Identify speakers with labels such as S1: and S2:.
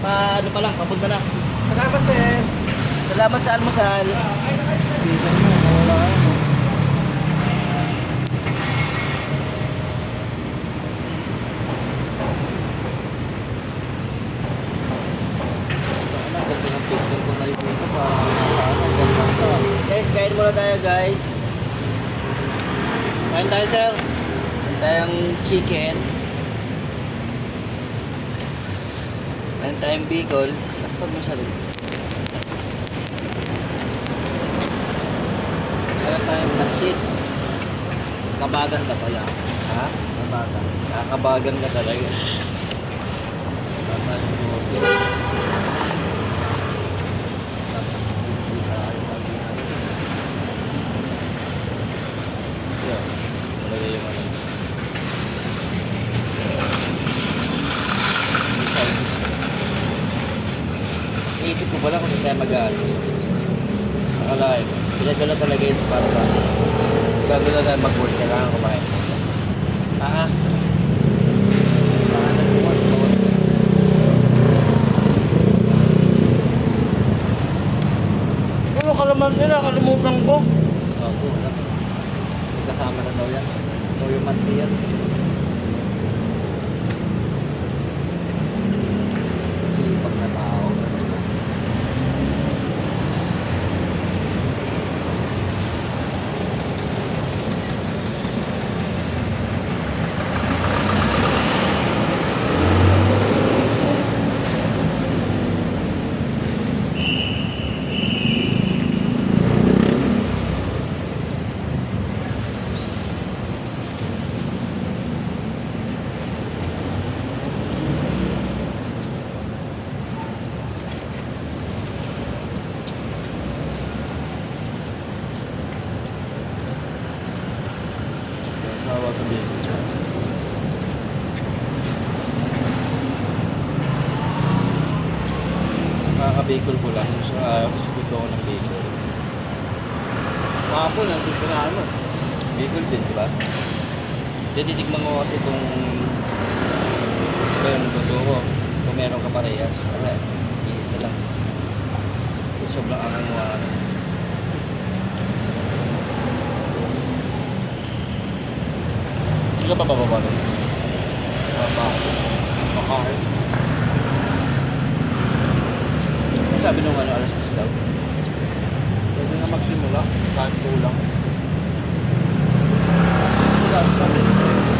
S1: Ano pa lang, papunta na.
S2: Salamat, sir.
S1: Salamat sa almusal.
S2: Dito mo, wala ka mo. Ang ganda ng picture ko na rin dito para ganda.
S1: Guys, kain muna tayo guys.
S2: Kain tayo, sir.
S1: Kain tayong chicken. Kain tayong bicol. Takpag mo siya rin.
S2: Kain tayong
S1: Pansit.
S2: kabagan ba kaya?
S1: Ha?
S2: Kabagan.
S1: Kakabagan ka talaga.
S2: Kabagan mo, sir.
S1: Yan. Talaga yung ano. Iisip ko pala kung saan tayo mag-aalos. Akalain ko. Pinadala talaga yun para sa akin. Bago na tayo mag-work, kailangan kumain. Ah,
S2: ano kalaman nila? Kalimutan ko.
S1: Bago, wala.
S2: May kasama na daw yan. Ito yung matsi yan. Sipag na tao.
S1: Sawa sa bacon. Nakaka-bacon ko lang. So, gusto ko ako ng bacon.
S2: Kahapon, nandito na ano.
S1: Bacon din, di ba? Tinitigman ko kasi kung ito yung luto ko. Kung meron ka parehas, wala eh. Iisa lang. Kasi sobrang angang mo ano. Hindi ka pa bababa nun?
S2: Makain.
S1: Ano sabi nung ano, alas 10 daw?
S2: Pwede na magsimula. Kahit kulang. Wala sa amin.